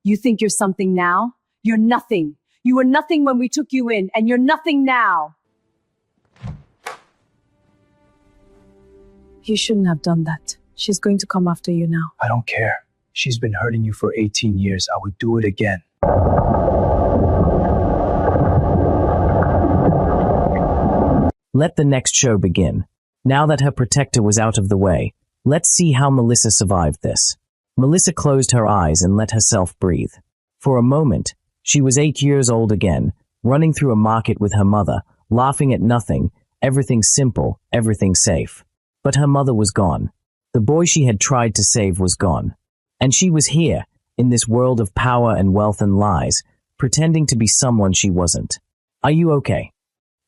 You think you're something now? You're nothing. You were nothing when we took you in, and you're nothing now. You shouldn't have done that. She's going to come after you now. I don't care. She's been hurting you for 18 years. I would do it again. Let the next show begin. Now that her protector was out of the way, let's see how Melissa survived this. Melissa closed her eyes and let herself breathe. For a moment, she was 8 years old again, running through a market with her mother, laughing at nothing, everything simple, everything safe. But her mother was gone. The boy she had tried to save was gone. And she was here, in this world of power and wealth and lies, pretending to be someone she wasn't. Are you okay?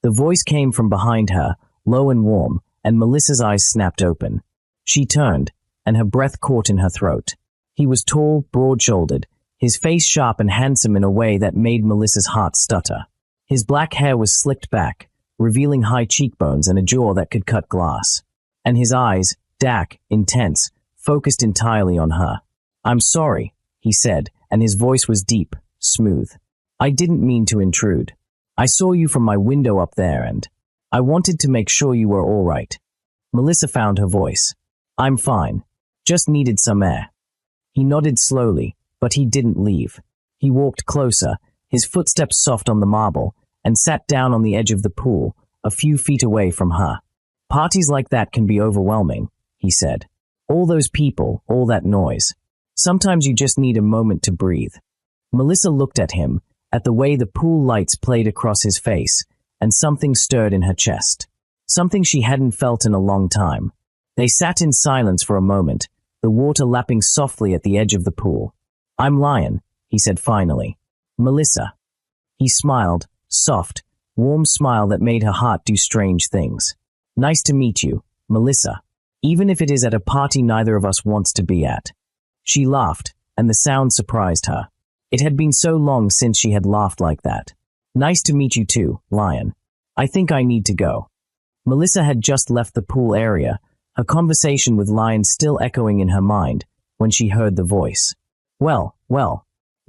The voice came from behind her, low and warm, and Melissa's eyes snapped open. She turned, and her breath caught in her throat. He was tall, broad-shouldered, his face sharp and handsome in a way that made Melissa's heart stutter. His black hair was slicked back, revealing high cheekbones and a jaw that could cut glass. And his eyes, dark, intense, focused entirely on her. "I'm sorry," he said, and his voice was deep, smooth. "I didn't mean to intrude. I saw you from my window up there and I wanted to make sure you were all right." Melissa found her voice. "I'm fine. Just needed some air." He nodded slowly, but he didn't leave. He walked closer, his footsteps soft on the marble, and sat down on the edge of the pool, a few feet away from her. "Parties like that can be overwhelming," he said. "All those people, all that noise. Sometimes you just need a moment to breathe." Melissa looked at him, at the way the pool lights played across his face, and something stirred in her chest. Something she hadn't felt in a long time. They sat in silence for a moment, the water lapping softly at the edge of the pool. "I'm Lion," he said finally. "Melissa." He smiled, soft, warm smile that made her heart do strange things. "Nice to meet you, Melissa. Even if it is at a party neither of us wants to be at." She laughed, and the sound surprised her. It had been so long since she had laughed like that. "Nice to meet you too, Lion. I think I need to go." Melissa had just left the pool area, her conversation with Lion still echoing in her mind, when she heard the voice. Well,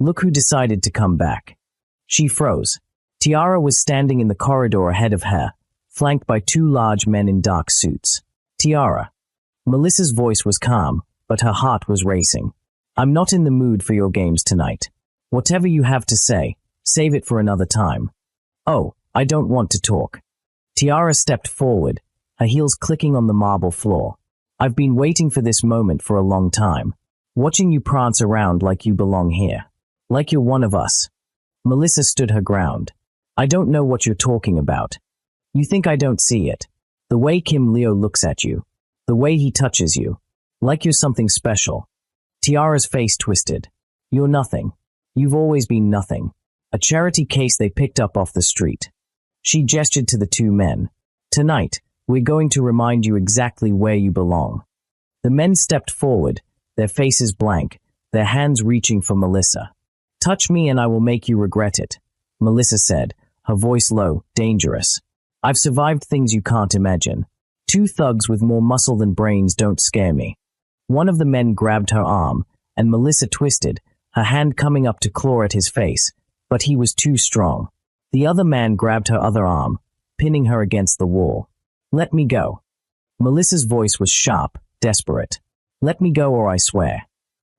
look who decided to come back." She froze. Tiara was standing in the corridor ahead of her, flanked by two large men in dark suits. "Tiara." Melissa's voice was calm, but her heart was racing. "I'm not in the mood for your games tonight. Whatever you have to say, save it for another time." "Oh, I don't want to talk." Tiara stepped forward, her heels clicking on the marble floor. "I've been waiting for this moment for a long time, watching you prance around like you belong here. Like you're one of us." Melissa stood her ground. "I don't know what you're talking about. You think I don't see it? The way Kim Leo looks at you. The way he touches you. Like you're something special." Tiara's face twisted. "You're nothing. You've always been nothing. A charity case they picked up off the street." She gestured to the two men. "Tonight, we're going to remind you exactly where you belong." The men stepped forward, their faces blank, their hands reaching for Melissa. "Touch me and I will make you regret it," Melissa said, her voice low, dangerous. "I've survived things you can't imagine. Two thugs with more muscle than brains don't scare me." One of the men grabbed her arm, and Melissa twisted, her hand coming up to claw at his face, but he was too strong. The other man grabbed her other arm, pinning her against the wall. "Let me go." Melissa's voice was sharp, desperate. "Let me go or I swear."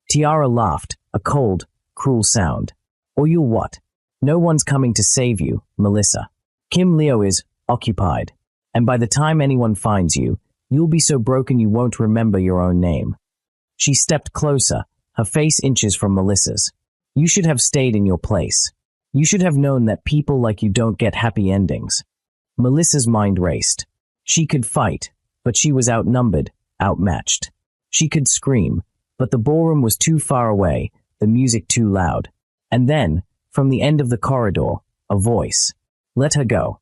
Tiara laughed, a cold, cruel sound. "Or you'll what? No one's coming to save you, Melissa. Kim Leo is occupied. And by the time anyone finds you, you'll be so broken you won't remember your own name." She stepped closer, her face inches from Melissa's. "You should have stayed in your place. You should have known that people like you don't get happy endings." Melissa's mind raced. She could fight, but she was outnumbered, outmatched. She could scream, but the ballroom was too far away, the music too loud. And then, from the end of the corridor, a voice. "Let her go."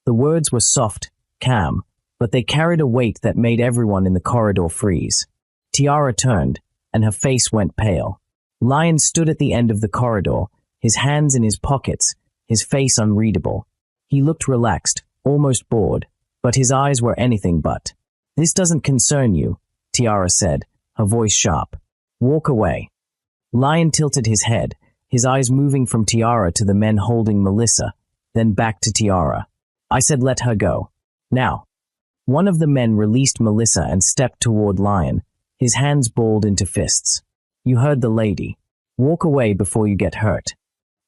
The words were soft, calm, but they carried a weight that made everyone in the corridor freeze. Tiara turned, and her face went pale. Lion stood at the end of the corridor, his hands in his pockets, his face unreadable. He looked relaxed, almost bored, but his eyes were anything but. "This doesn't concern you," Tiara said, her voice sharp. "Walk away." Lion tilted his head, his eyes moving from Tiara to the men holding Melissa, then back to Tiara. I said let her go. Now. One of the men released Melissa and stepped toward Lion, his hands balled into fists. You heard the lady. Walk away before you get hurt.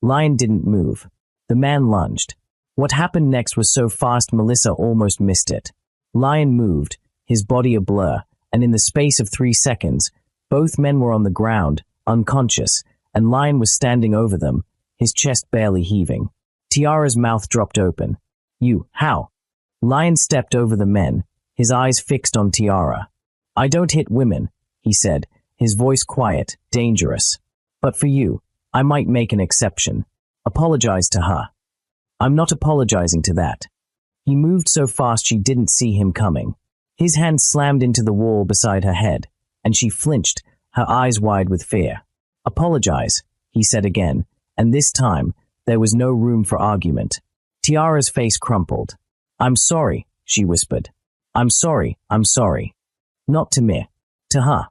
Lion didn't move. The man lunged. What happened next was so fast Melissa almost missed it. Lion moved, his body a blur, and in the space of 3 seconds, both men were on the ground, unconscious, and Lion was standing over them, his chest barely heaving. Tiara's mouth dropped open. You, how? Lion stepped over the men, his eyes fixed on Tiara. I don't hit women, he said, his voice quiet, dangerous. But for you, I might make an exception. Apologize to her. I'm not apologizing to that. He moved so fast she didn't see him coming. His hand slammed into the wall beside her head, and she flinched, her eyes wide with fear. Apologize, he said again, and this time, there was no room for argument. Tiara's face crumpled. I'm sorry, she whispered. I'm sorry. Not to me. To her.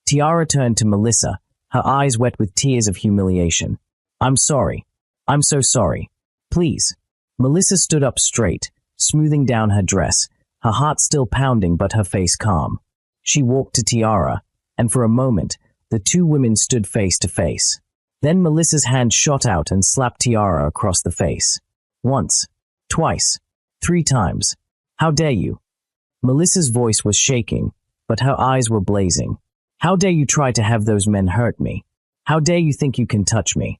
Tiara turned to Melissa, her eyes wet with tears of humiliation. I'm sorry. I'm so sorry. Please. Melissa stood up straight, smoothing down her dress, her heart still pounding but her face calm. She walked to Tiara, and for a moment, the two women stood face to face. Then Melissa's hand shot out and slapped Tiara across the face. Once. Twice. 3 times. How dare you? Melissa's voice was shaking, but her eyes were blazing. How dare you try to have those men hurt me? How dare you think you can touch me?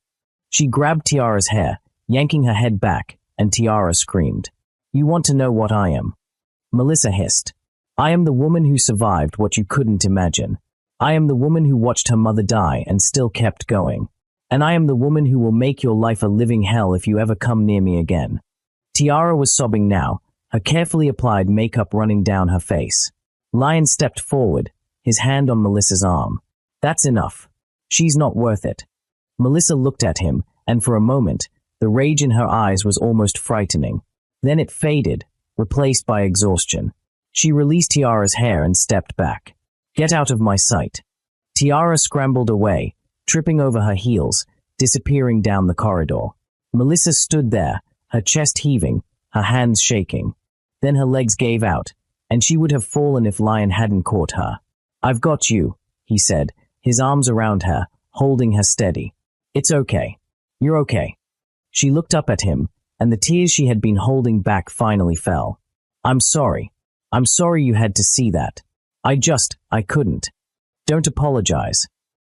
She grabbed Tiara's hair, yanking her head back, and Tiara screamed. You want to know what I am? Melissa hissed. I am the woman who survived what you couldn't imagine. I am the woman who watched her mother die and still kept going. And I am the woman who will make your life a living hell if you ever come near me again. Tiara was sobbing now, her carefully applied makeup running down her face. Lion stepped forward, his hand on Melissa's arm. That's enough. She's not worth it. Melissa looked at him, and for a moment, the rage in her eyes was almost frightening. Then it faded, replaced by exhaustion. She released Tiara's hair and stepped back. Get out of my sight. Tiara scrambled away, tripping over her heels, disappearing down the corridor. Melissa stood there, her chest heaving, her hands shaking. Then her legs gave out, and she would have fallen if Lion hadn't caught her. I've got you, he said, his arms around her, holding her steady. It's okay. You're okay. She looked up at him, and the tears she had been holding back finally fell. I'm sorry. I'm sorry you had to see that. I couldn't. Don't apologize.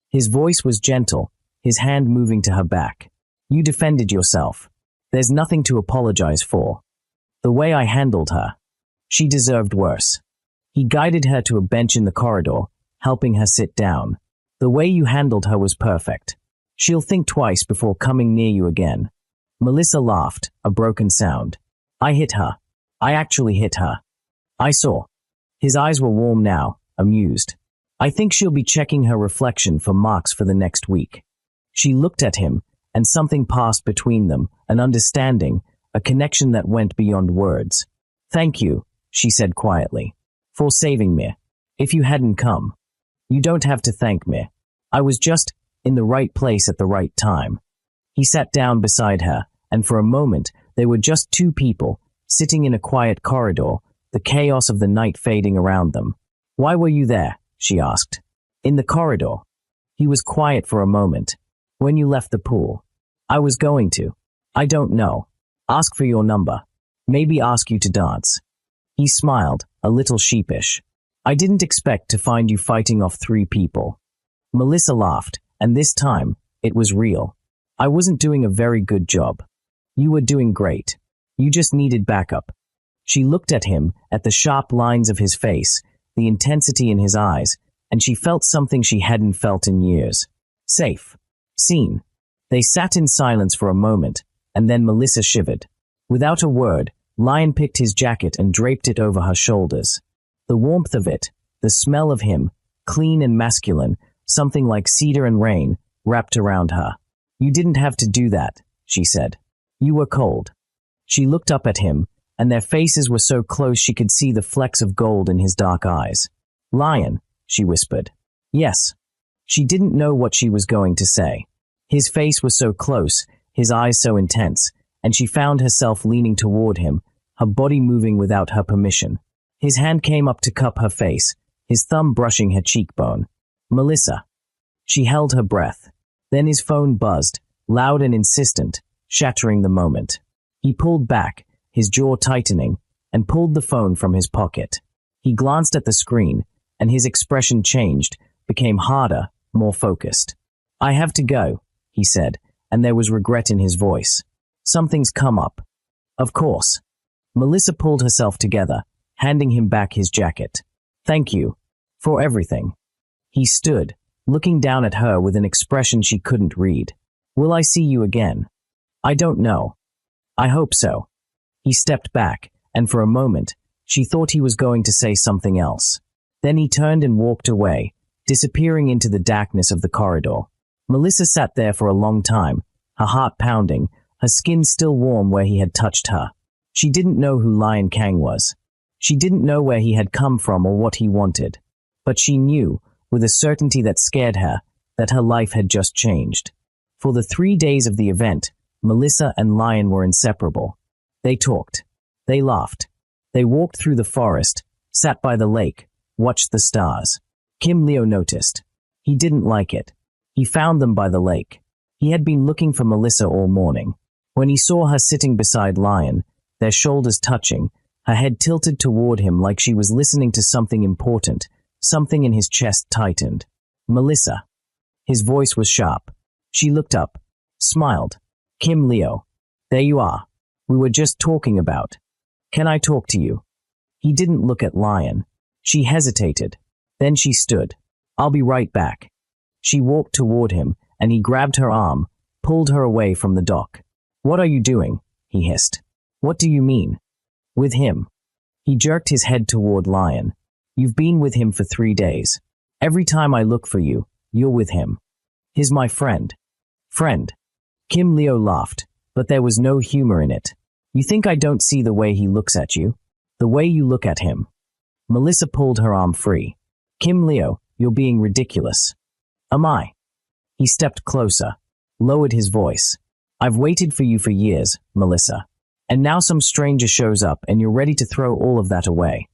His voice was gentle, his hand moving to her back. You defended yourself. There's nothing to apologize for. The way I handled her. She deserved worse. He guided her to a bench in the corridor, helping her sit down. The way you handled her was perfect. She'll think twice before coming near you again. Melissa laughed, a broken sound. I hit her. I actually hit her. I saw. His eyes were warm now, amused. I think she'll be checking her reflection for marks for the next week. She looked at him, and something passed between them, an understanding, a connection that went beyond words. Thank you, she said quietly, for saving me. If you hadn't come, you don't have to thank me. I was just in the right place at the right time. He sat down beside her, and for a moment, they were just 2 people, sitting in a quiet corridor, the chaos of the night fading around them. Why were you there? She asked. In the corridor. He was quiet for a moment. When you left the pool. I was going to. I don't know. Ask for your number. Maybe ask you to dance. He smiled, a little sheepish. I didn't expect to find you fighting off 3 people. Melissa laughed, and this time, it was real. I wasn't doing a very good job. You were doing great. You just needed backup. She looked at him, at the sharp lines of his face, the intensity in his eyes, and she felt something she hadn't felt in years. Safe. Seen. They sat in silence for a moment, and then Melissa shivered. Without a word, Lion picked his jacket and draped it over her shoulders. The warmth of it, the smell of him, clean and masculine, something like cedar and rain, wrapped around her. You didn't have to do that, she said. You were cold. She looked up at him, and their faces were so close she could see the flecks of gold in his dark eyes. Lion, she whispered. Yes. She didn't know what she was going to say. His face was so close, his eyes so intense, and she found herself leaning toward him, her body moving without her permission. His hand came up to cup her face, his thumb brushing her cheekbone. Melissa. She held her breath. Then his phone buzzed, loud and insistent, shattering the moment. He pulled back, his jaw tightening, and pulled the phone from his pocket. He glanced at the screen, and his expression changed, became harder, more focused. I have to go, he said, and there was regret in his voice. Something's come up. Of course. Melissa pulled herself together, handing him back his jacket. Thank you. For everything. He stood, looking down at her with an expression she couldn't read. Will I see you again? I don't know. I hope so. He stepped back, and for a moment, she thought he was going to say something else. Then he turned and walked away, disappearing into the darkness of the corridor. Melissa sat there for a long time, her heart pounding, her skin still warm where he had touched her. She didn't know who Lion Kang was. She didn't know where he had come from or what he wanted. But she knew, with a certainty that scared her, that her life had just changed. For the 3 days of the event, Melissa and Lion were inseparable. They talked. They laughed. They walked through the forest, sat by the lake, watched the stars. Kim Leo noticed. He didn't like it. He found them by the lake. He had been looking for Melissa all morning. When he saw her sitting beside Lion, their shoulders touching, her head tilted toward him like she was listening to something important, something in his chest tightened. Melissa. His voice was sharp. She looked up, smiled. Kim Leo. There you are. We were just talking about. Can I talk to you? He didn't look at Lion. She hesitated. Then she stood. I'll be right back. She walked toward him, and he grabbed her arm, pulled her away from the dock. What are you doing? He hissed. What do you mean? With him. He jerked his head toward Lion. You've been with him for 3 days. Every time I look for you, you're with him. He's my friend. Friend. Kim Leo laughed, but there was no humor in it. You think I don't see the way he looks at you? The way you look at him. Melissa pulled her arm free. Kim Leo, you're being ridiculous. Am I? He stepped closer, lowered his voice. I've waited for you for years, Melissa. And now some stranger shows up and you're ready to throw all of that away.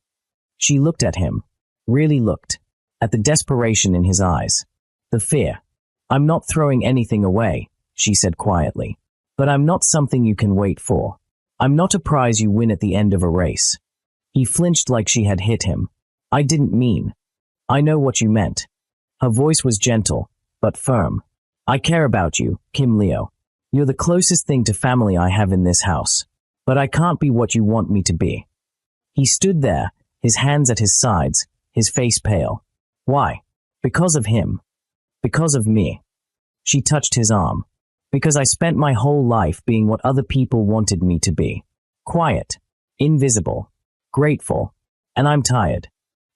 She looked at him, really looked, at the desperation in his eyes, the fear. I'm not throwing anything away, she said quietly. But I'm not something you can wait for. I'm not a prize you win at the end of a race. He flinched like she had hit him. I didn't mean. I know what you meant. Her voice was gentle, but firm. I care about you, Kim Leo. You're the closest thing to family I have in this house. But I can't be what you want me to be. He stood there, his hands at his sides, his face pale. Why? Because of him. Because of me. She touched his arm. Because I spent my whole life being what other people wanted me to be. Quiet, invisible, grateful, and I'm tired.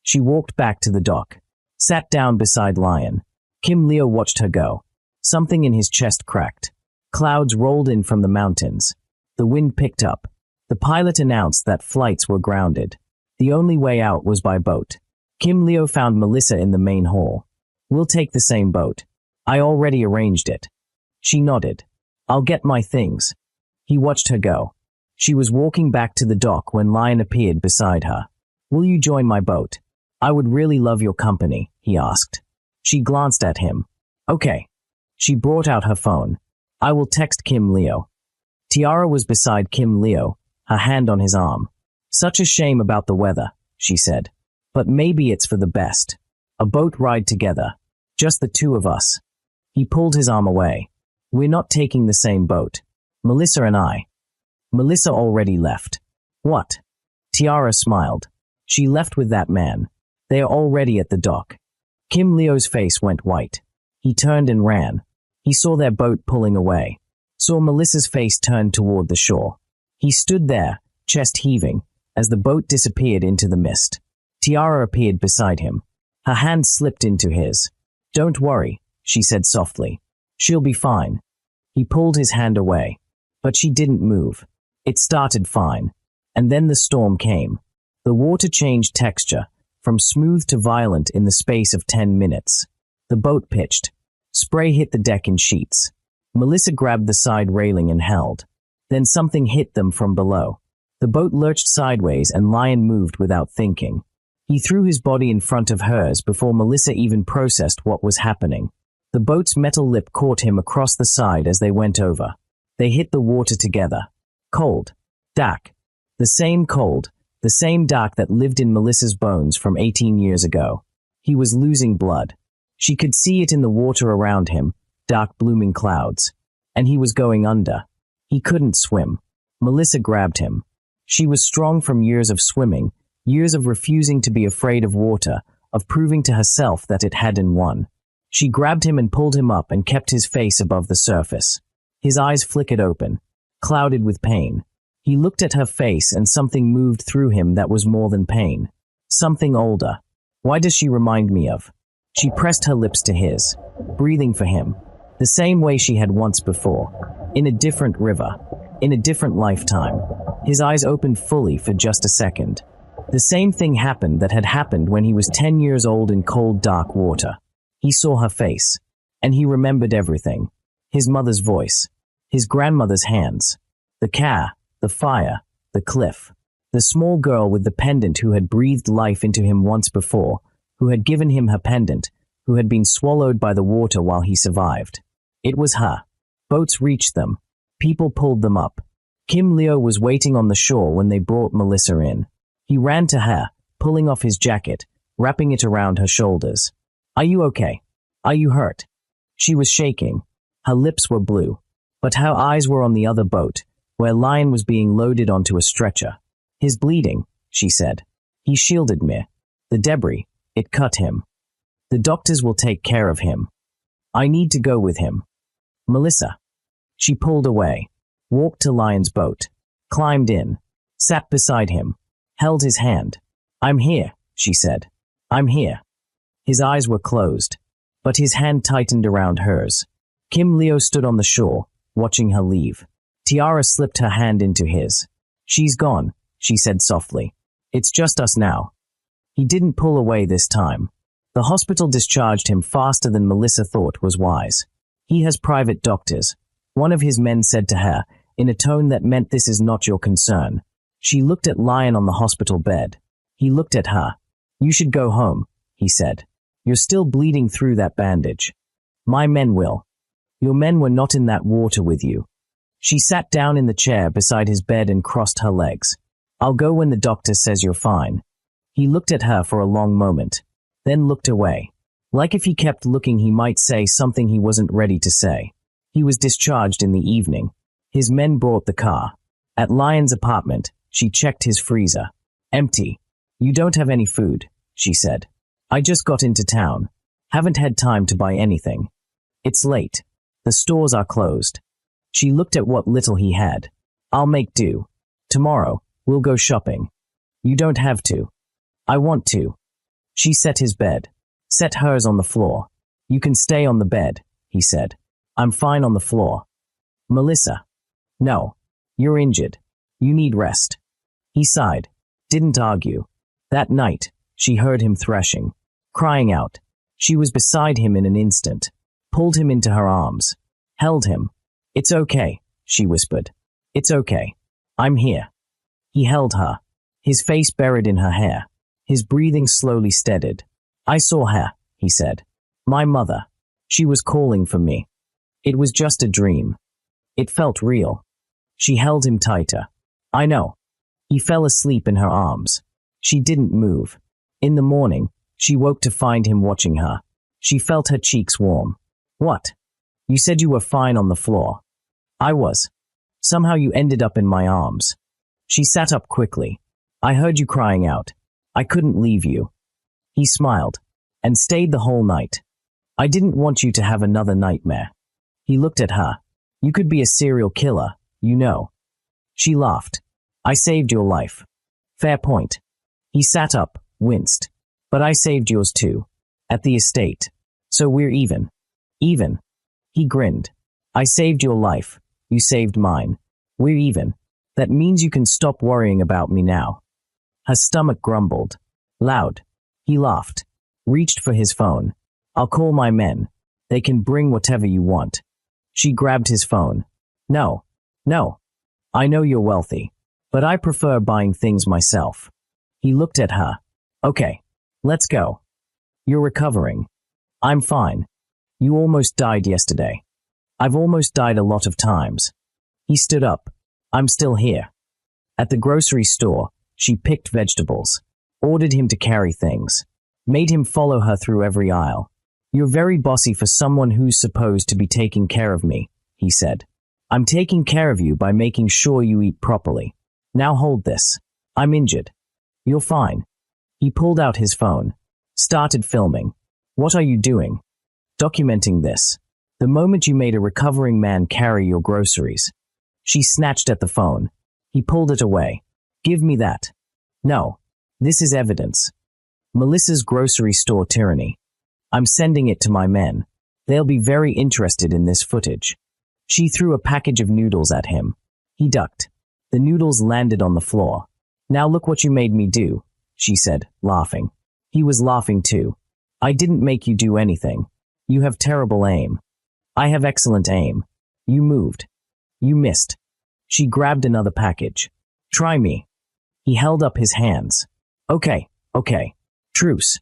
She walked back to the dock, sat down beside Lion. Kim Leo watched her go. Something in his chest cracked. Clouds rolled in from the mountains. The wind picked up. The pilot announced that flights were grounded. The only way out was by boat. Kim Leo found Melissa in the main hall. We'll take the same boat. I already arranged it. She nodded. I'll get my things. He watched her go. She was walking back to the dock when Lion appeared beside her. Will you join my boat? I would really love your company, he asked. She glanced at him. Okay. She brought out her phone. I will text Kim Leo. Tiara was beside Kim Leo, her hand on his arm. Such a shame about the weather, she said. But maybe it's for the best. A boat ride together. Just the two of us. He pulled his arm away. We're not taking the same boat. Melissa and I. Melissa already left. What? Tiara smiled. She left with that man. They are already at the dock. Kim Leo's face went white. He turned and ran. He saw their boat pulling away. Saw Melissa's face turn toward the shore. He stood there, chest heaving, as the boat disappeared into the mist. Tiara appeared beside him. Her hand slipped into his. Don't worry, she said softly. She'll be fine. He pulled his hand away. But she didn't move. It started fine. And then the storm came. The water changed texture, from smooth to violent in the space of 10 minutes. The boat pitched. Spray hit the deck in sheets. Melissa grabbed the side railing and held. Then something hit them from below. The boat lurched sideways and Lion moved without thinking. He threw his body in front of hers before Melissa even processed what was happening. The boat's metal lip caught him across the side as they went over. They hit the water together. Cold. Dark. The same cold, the same dark that lived in Melissa's bones from 18 years ago. He was losing blood. She could see it in the water around him, dark blooming clouds. And he was going under. He couldn't swim. Melissa grabbed him. She was strong from years of swimming, years of refusing to be afraid of water, of proving to herself that it hadn't won. She grabbed him and pulled him up and kept his face above the surface. His eyes flickered open, clouded with pain. He looked at her face and something moved through him that was more than pain. Something older. Why does she remind me of? She pressed her lips to his, breathing for him, the same way she had once before, in a different river, in a different lifetime. His eyes opened fully for just a second. The same thing happened that had happened when he was 10 years old in cold, dark water. He saw her face, and he remembered everything. His mother's voice, his grandmother's hands, the car, the fire, the cliff, the small girl with the pendant who had breathed life into him once before, who had given him her pendant, who had been swallowed by the water while he survived. It was her. Boats reached them. People pulled them up. Kim Leo was waiting on the shore when they brought Melissa in. He ran to her, pulling off his jacket, wrapping it around her shoulders. Are you okay? Are you hurt? She was shaking. Her lips were blue, but her eyes were on the other boat, where Lion was being loaded onto a stretcher. He's bleeding, she said. He shielded me. The debris, it cut him. The doctors will take care of him. I need to go with him. Melissa. She pulled away, walked to Lion's boat, climbed in, sat beside him, held his hand. I'm here, she said. I'm here. His eyes were closed, but his hand tightened around hers. Kim Leo stood on the shore, watching her leave. Tiara slipped her hand into his. She's gone, she said softly. It's just us now. He didn't pull away this time. The hospital discharged him faster than Melissa thought was wise. He has private doctors. One of his men said to her, in a tone that meant this is not your concern. She looked at Lion on the hospital bed. He looked at her. You should go home, he said. You're still bleeding through that bandage. My men will. Your men were not in that water with you. She sat down in the chair beside his bed and crossed her legs. I'll go when the doctor says you're fine. He looked at her for a long moment, then looked away. Like if he kept looking he might say something he wasn't ready to say. He was discharged in the evening. His men brought the car. At Lion's apartment, she checked his freezer. Empty. You don't have any food, she said. I just got into town. Haven't had time to buy anything. It's late. The stores are closed. She looked at what little he had. I'll make do. Tomorrow, we'll go shopping. You don't have to. I want to. She set his bed. Set hers on the floor. You can stay on the bed, he said. I'm fine on the floor. Melissa. No. You're injured. You need rest. He sighed. Didn't argue. That night, she heard him threshing, crying out. She was beside him in an instant, pulled him into her arms, held him. It's okay, she whispered. It's okay. I'm here. He held her, his face buried in her hair. His breathing slowly steadied. I saw her, he said. My mother. She was calling for me. It was just a dream. It felt real. She held him tighter. I know. He fell asleep in her arms. She didn't move. In the morning, she woke to find him watching her. She felt her cheeks warm. What? You said you were fine on the floor. I was. Somehow you ended up in my arms. She sat up quickly. I heard you crying out. I couldn't leave you. He smiled, and stayed the whole night. I didn't want you to have another nightmare. He looked at her. You could be a serial killer, you know. She laughed. I saved your life. Fair point. He sat up, winced. But I saved yours too. At the estate. So we're even. Even. He grinned. I saved your life. You saved mine. We're even. That means you can stop worrying about me now. Her stomach grumbled. Loud. He laughed. Reached for his phone. I'll call my men. They can bring whatever you want. She grabbed his phone. No, no. I know you're wealthy, but I prefer buying things myself. He looked at her. Okay, let's go. You're recovering. I'm fine. You almost died yesterday. I've almost died a lot of times. He stood up. I'm still here. At the grocery store, she picked vegetables, ordered him to carry things, made him follow her through every aisle. You're very bossy for someone who's supposed to be taking care of me, he said. I'm taking care of you by making sure you eat properly. Now hold this. I'm injured. You're fine. He pulled out his phone, started filming. What are you doing? Documenting this. The moment you made a recovering man carry your groceries. She snatched at the phone. He pulled it away. Give me that. No. This is evidence. Melissa's grocery store tyranny. I'm sending it to my men. They'll be very interested in this footage. She threw a package of noodles at him. He ducked. The noodles landed on the floor. Now look what you made me do, she said, laughing. He was laughing too. I didn't make you do anything. You have terrible aim. I have excellent aim. You moved. You missed. She grabbed another package. Try me. He held up his hands. Okay. Truce.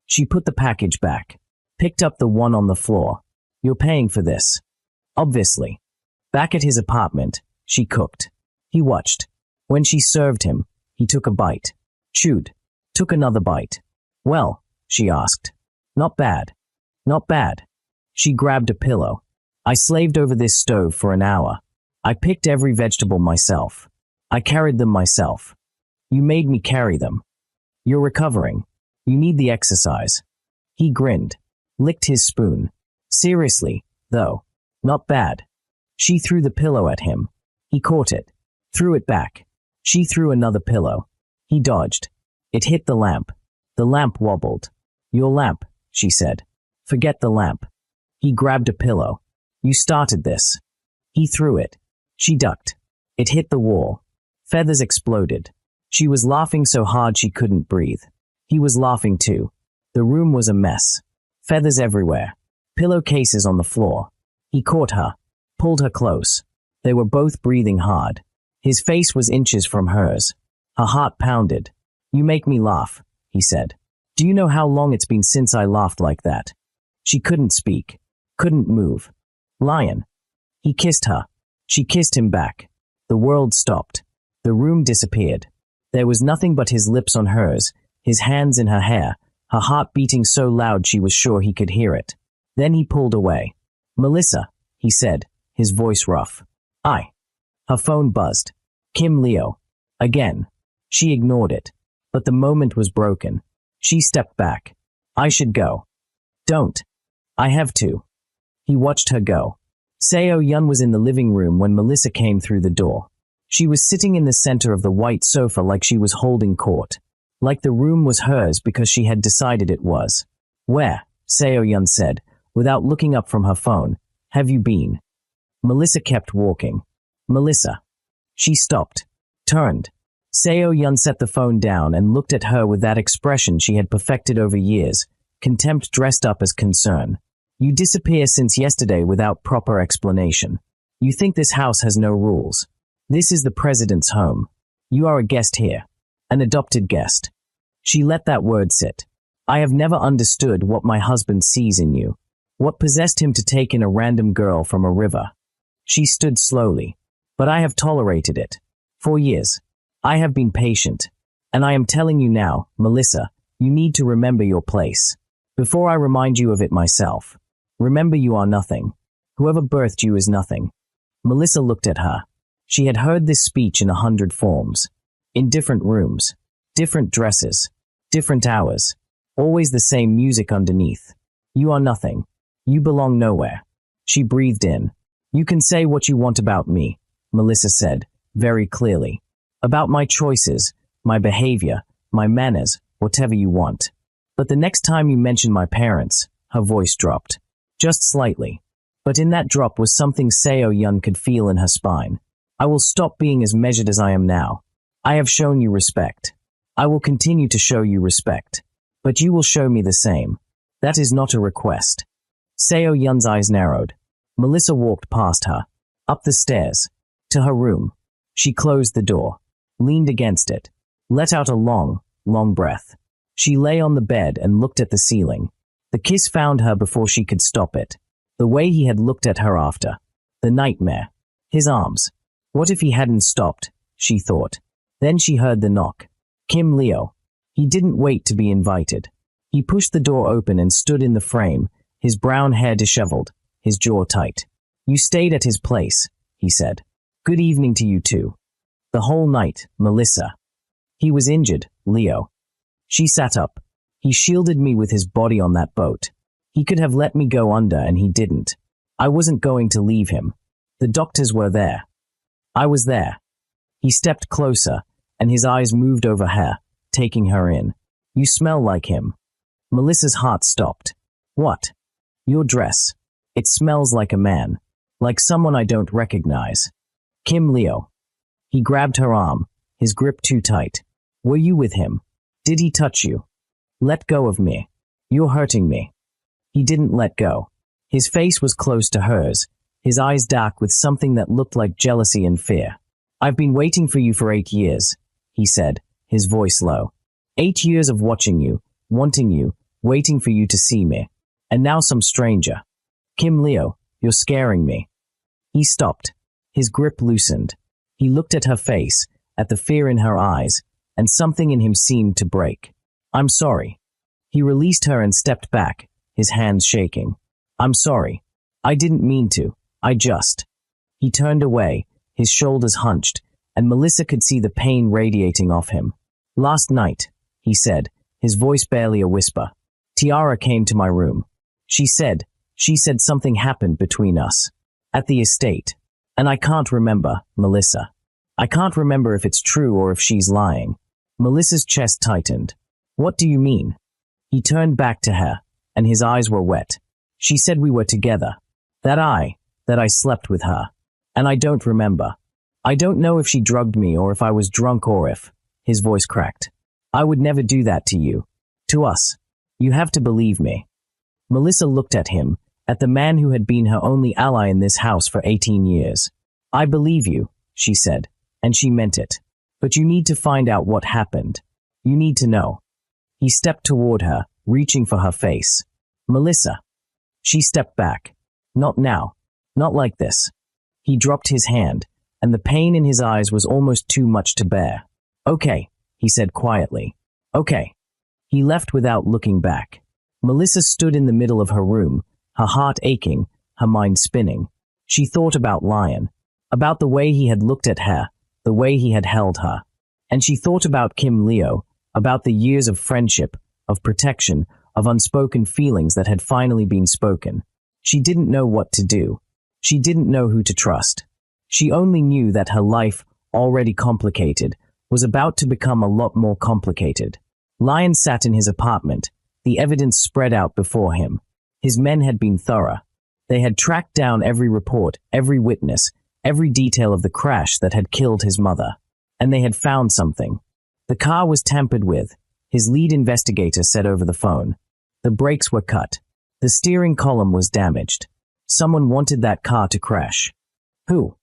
She put the package back. Picked up the one on the floor. You're paying for this. Obviously. Back at his apartment, she cooked. He watched. When she served him, he took a bite. Chewed. Took another bite. Well, she asked. Not bad. Not bad. She grabbed a pillow. I slaved over this stove for an hour. I picked every vegetable myself. I carried them myself. You made me carry them. You're recovering. You need the exercise. He grinned. Licked his spoon. Seriously, though. Not bad. She threw the pillow at him. He caught it. Threw it back. She threw another pillow. He dodged. It hit the lamp. The lamp wobbled. Your lamp, she said. Forget the lamp. He grabbed a pillow. You started this. He threw it. She ducked. It hit the wall. Feathers exploded. She was laughing so hard she couldn't breathe. He was laughing too. The room was a mess. Feathers everywhere. Pillowcases on the floor. He caught her. Pulled her close. They were both breathing hard. His face was inches from hers. Her heart pounded. You make me laugh, he said. Do you know how long it's been since I laughed like that? She couldn't speak. Couldn't move. Lion. He kissed her. She kissed him back. The world stopped. The room disappeared. There was nothing but his lips on hers, his hands in her hair, her heart beating so loud she was sure he could hear it. Then he pulled away. Melissa, he said, his voice rough. Her phone buzzed. Kim Leo. Again. She ignored it. But the moment was broken. She stepped back. I should go. Don't. I have to. He watched her go. Seo Yun was in the living room when Melissa came through the door. She was sitting in the center of the white sofa like she was holding court. Like the room was hers because she had decided it was. Where, Seo Yun said, without looking up from her phone, have you been? Melissa kept walking. Melissa. She stopped. Turned. Seo Yun set the phone down and looked at her with that expression she had perfected over years, contempt dressed up as concern. You disappear since yesterday without proper explanation. You think this house has no rules. This is the president's home. You are a guest here. An adopted guest. She let that word sit. I have never understood what my husband sees in you. What possessed him to take in a random girl from a river. She stood slowly. But I have tolerated it. For years. I have been patient. And I am telling you now, Melissa, you need to remember your place. Before I remind you of it myself. Remember you are nothing. Whoever birthed you is nothing. Melissa looked at her. She had heard this speech in 100 forms. In different rooms. Different dresses. Different hours. Always the same music underneath. You are nothing. You belong nowhere. She breathed in. You can say what you want about me, Melissa said, very clearly. About my choices, my behavior, my manners, whatever you want. But the next time you mention my parents, her voice dropped. Just slightly. But in that drop was something Seo Yun could feel in her spine. I will stop being as measured as I am now. I have shown you respect. I will continue to show you respect. But you will show me the same. That is not a request. Seo Yun's eyes narrowed. Melissa walked past her, up the stairs, to her room. She closed the door, leaned against it, let out a long, long breath. She lay on the bed and looked at the ceiling. The kiss found her before she could stop it. The way he had looked at her after. The nightmare. His arms. What if he hadn't stopped, she thought. Then she heard the knock. Kim Leo. He didn't wait to be invited. He pushed the door open and stood in the frame, his brown hair disheveled, his jaw tight. You stayed at his place, he said. Good evening to you too. The whole night, Melissa. He was injured, Leo. She sat up. He shielded me with his body on that boat. He could have let me go under and he didn't. I wasn't going to leave him. The doctors were there. I was there. He stepped closer, and his eyes moved over her, taking her in. You smell like him. Melissa's heart stopped. What? Your dress. It smells like a man. Like someone I don't recognize. Kim Leo. He grabbed her arm, his grip too tight. Were you with him? Did he touch you? Let go of me. You're hurting me. He didn't let go. His face was close to hers, his eyes dark with something that looked like jealousy and fear. I've been waiting for you for 8 years, he said, his voice low. 8 years of watching you, wanting you, waiting for you to see me. And now some stranger. Kim Leo, you're scaring me. He stopped. His grip loosened. He looked at her face, at the fear in her eyes, and something in him seemed to break. I'm sorry. He released her and stepped back, his hands shaking. I'm sorry. I didn't mean to. I just. He turned away, his shoulders hunched, and Melissa could see the pain radiating off him. Last night, he said, his voice barely a whisper. Tiara came to my room. She said something happened between us. At the estate. And I can't remember, Melissa. I can't remember if it's true or if she's lying. Melissa's chest tightened. What do you mean? He turned back to her, and his eyes were wet. She said we were together. That I slept with her. And I don't remember. I don't know if she drugged me or if I was drunk or if. His voice cracked. I would never do that to you. To us. You have to believe me. Melissa looked at him, at the man who had been her only ally in this house for 18 years. I believe you, she said, and she meant it. But you need to find out what happened. You need to know. He stepped toward her, reaching for her face. Melissa. She stepped back. Not now. Not like this. He dropped his hand, and the pain in his eyes was almost too much to bear. Okay, he said quietly. Okay. He left without looking back. Melissa stood in the middle of her room, her heart aching, her mind spinning. She thought about Lion, about the way he had looked at her, the way he had held her. And she thought about Kim Leo, about the years of friendship, of protection, of unspoken feelings that had finally been spoken. She didn't know what to do. She didn't know who to trust. She only knew that her life, already complicated, was about to become a lot more complicated. Lion sat in his apartment, the evidence spread out before him. His men had been thorough. They had tracked down every report, every witness, every detail of the crash that had killed his mother. And they had found something. The car was tampered with, his lead investigator said over the phone. The brakes were cut. The steering column was damaged. Someone wanted that car to crash. Who?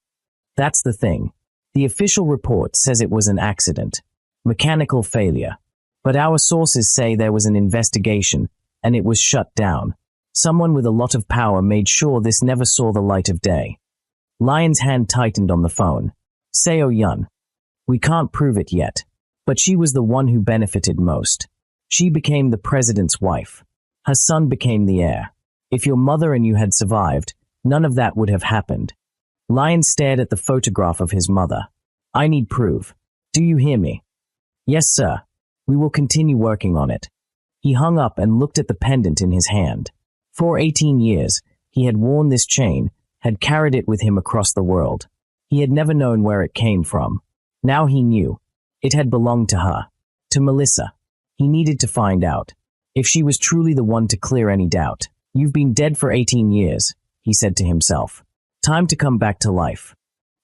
That's the thing. The official report says it was an accident. Mechanical failure. But our sources say there was an investigation, and it was shut down. Someone with a lot of power made sure this never saw the light of day. Lion's hand tightened on the phone. Seo Yun. We can't prove it yet. But she was the one who benefited most. She became the president's wife. Her son became the heir. If your mother and you had survived, none of that would have happened. Lion stared at the photograph of his mother. I need proof. Do you hear me? Yes, sir. We will continue working on it. He hung up and looked at the pendant in his hand. For 18 years, he had worn this chain, had carried it with him across the world. He had never known where it came from. Now he knew. It had belonged to her. To Melissa. He needed to find out. If she was truly the one to clear any doubt. You've been dead for 18 years, he said to himself. Time to come back to life.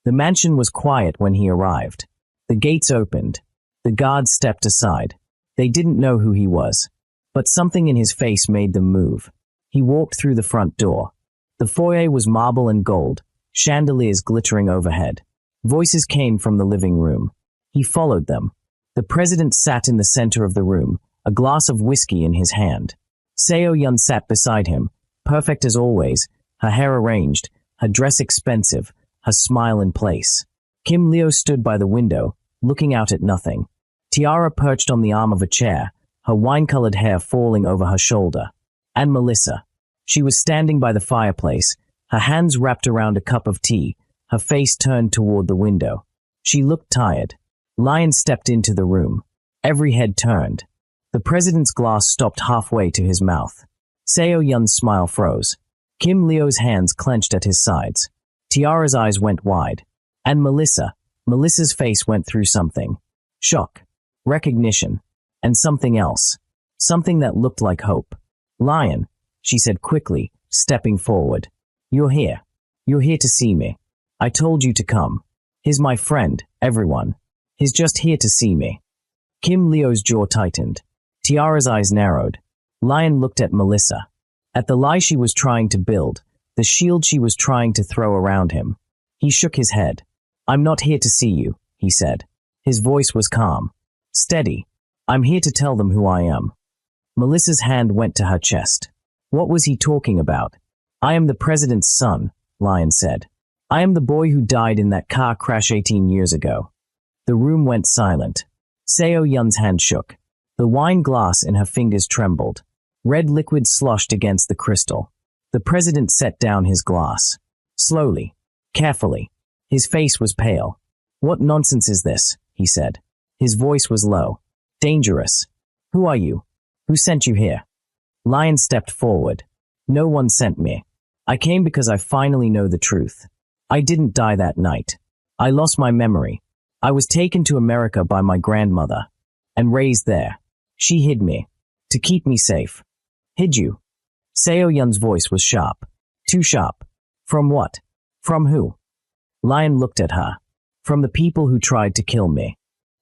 The mansion was quiet when he arrived. The gates opened. The guards stepped aside. They didn't know who he was. But something in his face made them move. He walked through the front door. The foyer was marble and gold, chandeliers glittering overhead. Voices came from the living room. He followed them. The president sat in the center of the room, a glass of whiskey in his hand. Seo Yun sat beside him, perfect as always, her hair arranged, her dress expensive, her smile in place. Kim Leo stood by the window, looking out at nothing. Tiara perched on the arm of a chair, her wine-colored hair falling over her shoulder. And Melissa. She was standing by the fireplace, her hands wrapped around a cup of tea, her face turned toward the window. She looked tired. Lion stepped into the room. Every head turned. The president's glass stopped halfway to his mouth. Seo Yun's smile froze. Kim Leo's hands clenched at his sides. Tiara's eyes went wide. And Melissa's face went through something. Shock, recognition, and something else. Something that looked like hope. Lion, she said quickly, stepping forward. You're here. You're here to see me. I told you to come. He's my friend, everyone. He's just here to see me. Kim Leo's jaw tightened. Tiara's eyes narrowed. Lion looked at Melissa. At the lie she was trying to build, the shield she was trying to throw around him. He shook his head. I'm not here to see you, he said. His voice was calm. Steady. I'm here to tell them who I am. Melissa's hand went to her chest. What was he talking about? I am the president's son, Lion said. I am the boy who died in that car crash 18 years ago. The room went silent. Seo Yun's hand shook. The wine glass in her fingers trembled. Red liquid sloshed against the crystal. The president set down his glass. Slowly, carefully. His face was pale. What nonsense is this? He said. His voice was low. Dangerous. Who are you? Who sent you here? Lion stepped forward. No one sent me. I came because I finally know the truth. I didn't die that night. I lost my memory. I was taken to America by my grandmother and raised there. She hid me to keep me safe. Hid you? Seo Yun's voice was sharp. Too sharp. From what? From who? Lion looked at her. From the people who tried to kill me.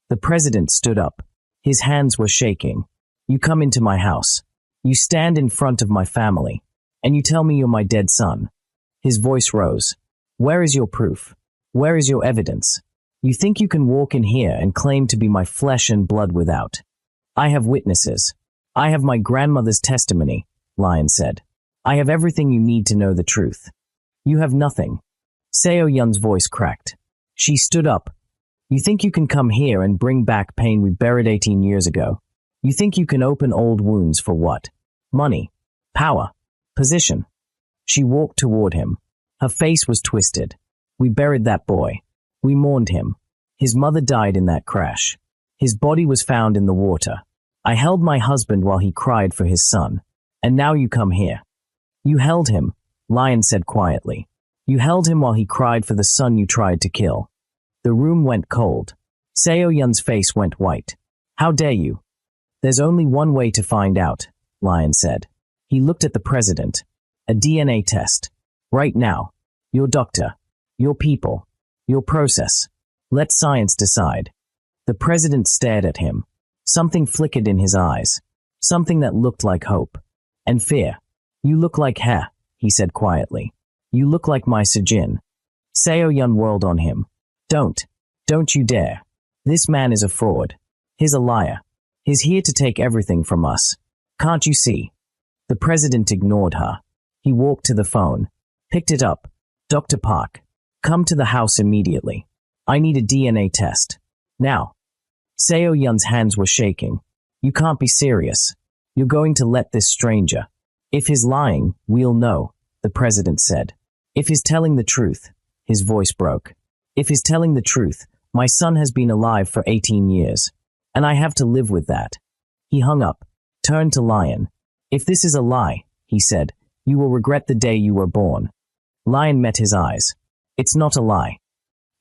The president stood up. His hands were shaking. You come into my house. You stand in front of my family. And you tell me you're my dead son. His voice rose. Where is your proof? Where is your evidence? You think you can walk in here and claim to be my flesh and blood without? I have witnesses. I have my grandmother's testimony, Lion said. I have everything you need to know the truth. You have nothing. Seo Yun's voice cracked. She stood up. You think you can come here and bring back pain we buried 18 years ago? You think you can open old wounds for what? Money, power, position. She walked toward him. Her face was twisted. We buried that boy. We mourned him. His mother died in that crash. His body was found in the water. I held my husband while he cried for his son. And now you come here. You held him, Lion said quietly. You held him while he cried for the son you tried to kill. The room went cold. Seo Yun's face went white. How dare you? There's only one way to find out, Lion said. He looked at the president. A DNA test. Right now. Your doctor. Your people. Your process. Let science decide. The president stared at him. Something flickered in his eyes. Something that looked like hope. And fear. You look like her, he said quietly. You look like my Sejin. Seo Yun whirled on him. Don't you dare. This man is a fraud. He's a liar. He's here to take everything from us. Can't you see? The president ignored her. He walked to the phone. Picked it up. Dr. Park, come to the house immediately. I need a DNA test. Now. Seo Yun's hands were shaking. You can't be serious. You're going to let this stranger. If he's lying, we'll know, the president said. If he's telling the truth, his voice broke. If he's telling the truth, my son has been alive for 18 years. And I have to live with that. He hung up, turned to Lion. If this is a lie, he said, you will regret the day you were born. Lion met his eyes. It's not a lie.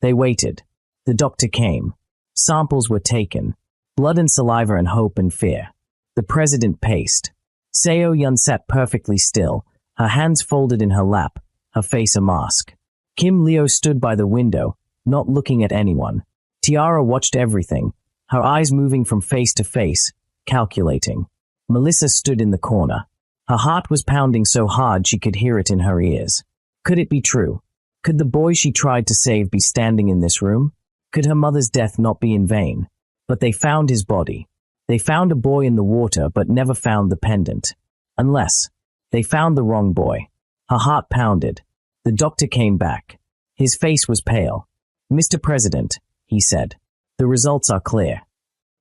They waited. The doctor came. Samples were taken. Blood and saliva and hope and fear. The president paced. Seo Yun sat perfectly still, her hands folded in her lap, her face a mask. Kim Leo stood by the window, not looking at anyone. Tiara watched everything, her eyes moving from face to face, calculating. Melissa stood in the corner. Her heart was pounding so hard she could hear it in her ears. Could it be true? Could the boy she tried to save be standing in this room? Could her mother's death not be in vain? But they found his body. They found a boy in the water but never found the pendant. Unless they found the wrong boy. Her heart pounded. The doctor came back. His face was pale. "Mr. President," he said, "the results are clear."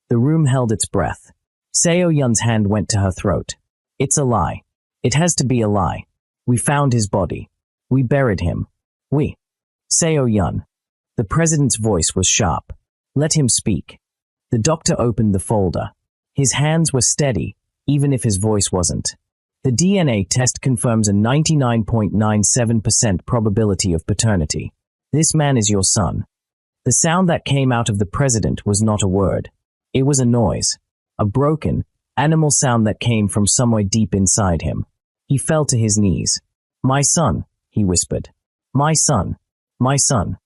The room held its breath. Seo Yun's hand went to her throat. "It's a lie. It has to be a lie. We found his body. We buried him. We." Seo Yun. The president's voice was sharp. "Let him speak." The doctor opened the folder. His hands were steady, even if his voice wasn't. "The DNA test confirms a 99.97% probability of paternity. This man is your son." The sound that came out of the president was not a word. It was a noise. A broken, animal sound that came from somewhere deep inside him. He fell to his knees. "My son," he whispered. "My son. My son."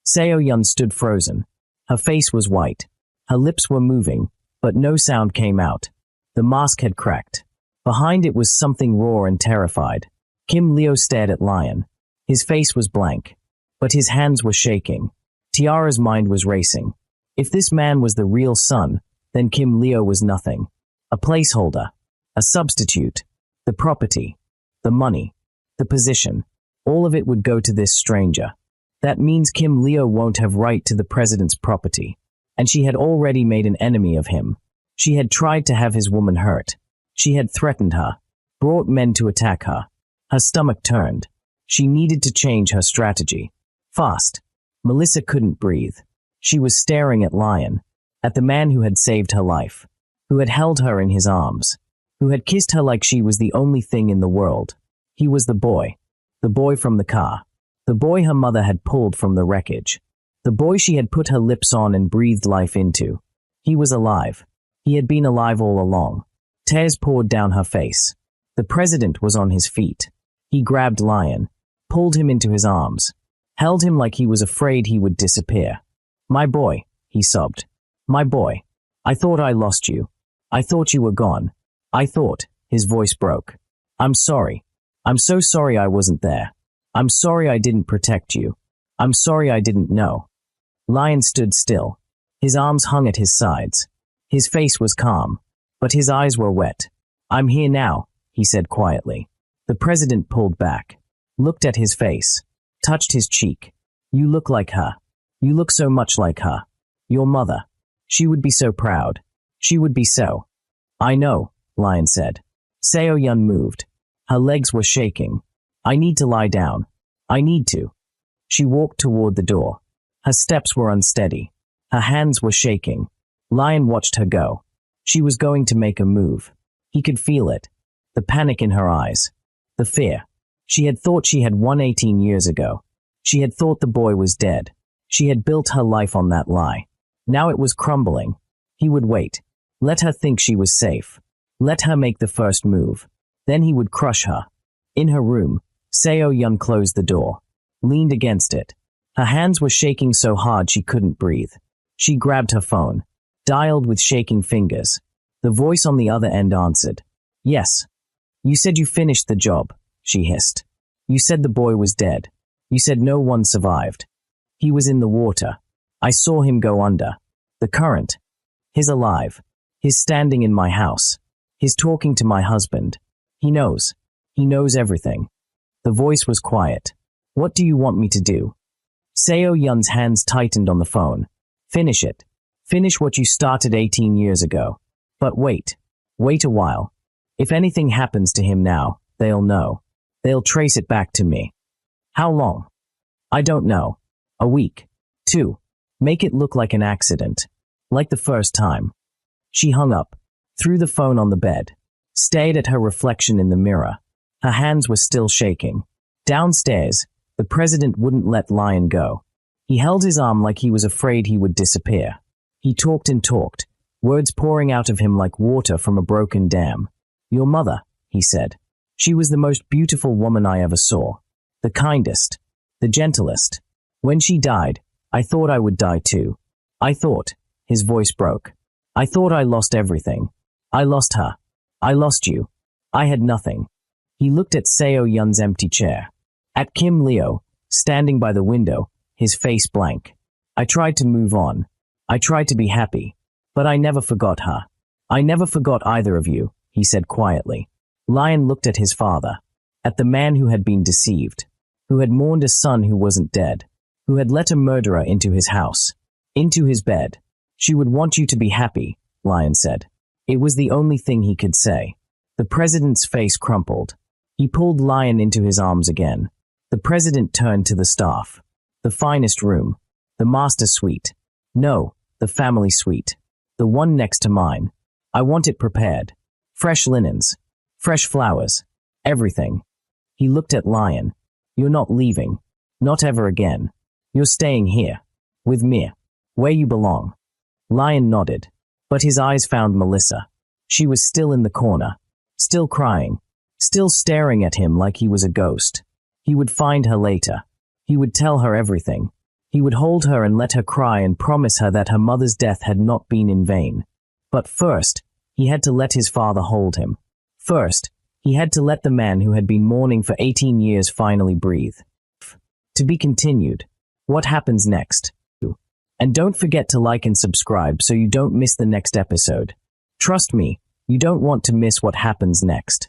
Seo Yun stood frozen. Her face was white. Her lips were moving, but no sound came out. The mask had cracked. Behind it was something raw and terrified. Kim Leo stared at Lion. His face was blank, but his hands were shaking. Tiara's mind was racing. If this man was the real son, then Kim Leo was nothing. A placeholder. A substitute. The property. The money. The position. All of it would go to this stranger. That means Kim Leo won't have right to the president's property. And she had already made an enemy of him. She had tried to have his woman hurt. She had threatened her. Brought men to attack her. Her stomach turned. She needed to change her strategy. Fast. Melissa couldn't breathe. She was staring at Lion. At the man who had saved her life. Who had held her in his arms. Who had kissed her like she was the only thing in the world. He was the boy. The boy from the car. The boy her mother had pulled from the wreckage. The boy she had put her lips on and breathed life into. He was alive. He had been alive all along. Tears poured down her face. The president was on his feet. He grabbed Lion, pulled him into his arms, held him like he was afraid he would disappear. "My boy," he sobbed. "My boy. I thought I lost you. I thought you were gone. I thought," his voice broke. "I'm sorry. I'm so sorry I wasn't there. I'm sorry I didn't protect you. I'm sorry I didn't know." Lion stood still. His arms hung at his sides. His face was calm, but his eyes were wet. "I'm here now," he said quietly. The president pulled back, looked at his face, touched his cheek. "You look like her. You look so much like her. Your mother. She would be so proud. She would be so." "I know," Lion said. Seo Yun moved. Her legs were shaking. "I need to lie down. I need to." She walked toward the door. Her steps were unsteady. Her hands were shaking. Lion watched her go. She was going to make a move. He could feel it. The panic in her eyes. The fear. She had thought she had won 18 years ago. She had thought the boy was dead. She had built her life on that lie. Now it was crumbling. He would wait. Let her think she was safe. Let her make the first move. Then he would crush her. In her room, Seo Yun closed the door, leaned against it. Her hands were shaking so hard she couldn't breathe. She grabbed her phone, dialed with shaking fingers. The voice on the other end answered. "Yes. You said you finished the job," she hissed. "You said the boy was dead. You said no one survived. He was in the water. I saw him go under. The current. He's alive. He's standing in my house. He's talking to my husband. He knows. He knows everything." The voice was quiet. "What do you want me to do?" Seo Yun's hands tightened on the phone. "Finish it. Finish what you started 18 years ago. But wait. Wait a while. If anything happens to him now, they'll know. They'll trace it back to me." "How long?" "I don't know. A week. 2. Make it look like an accident. Like the first time." She hung up, threw the phone on the bed, stared at her reflection in the mirror. Her hands were still shaking. Downstairs, the president wouldn't let Lion go. He held his arm like he was afraid he would disappear. He talked and talked, words pouring out of him like water from a broken dam. "Your mother," he said. "She was the most beautiful woman I ever saw. The kindest. The gentlest. When she died, I thought I would die too. I thought," his voice broke. "I thought I lost everything. I lost her. I lost you. I had nothing. He looked at Seo Yun's empty chair. At Kim Leo, standing by the window, his face blank. I tried to move on. I tried to be happy. But I never forgot her. I never forgot either of you, he said quietly. Lion looked at his father. At the man who had been deceived. Who had mourned a son who wasn't dead. Who had let a murderer into his house. Into his bed. She would want you to be happy, Lion said. It was the only thing he could say. The president's face crumpled. He pulled Lion into his arms again. The president turned to the staff. The finest room. The master suite. No, the family suite. The one next to mine. I want it prepared. Fresh linens. Fresh flowers. Everything. He looked at Lion. You're not leaving. Not ever again. You're staying here. With me. Where you belong. Lion nodded. But his eyes found Melissa. She was still in the corner. Still crying. Still staring at him like he was a ghost. He would find her later. He would tell her everything. He would hold her and let her cry and promise her that her mother's death had not been in vain. But first, he had to let his father hold him. First, he had to let the man who had been mourning for 18 years finally breathe. To be continued. What happens next? And don't forget to like and subscribe so you don't miss the next episode. Trust me, you don't want to miss what happens next.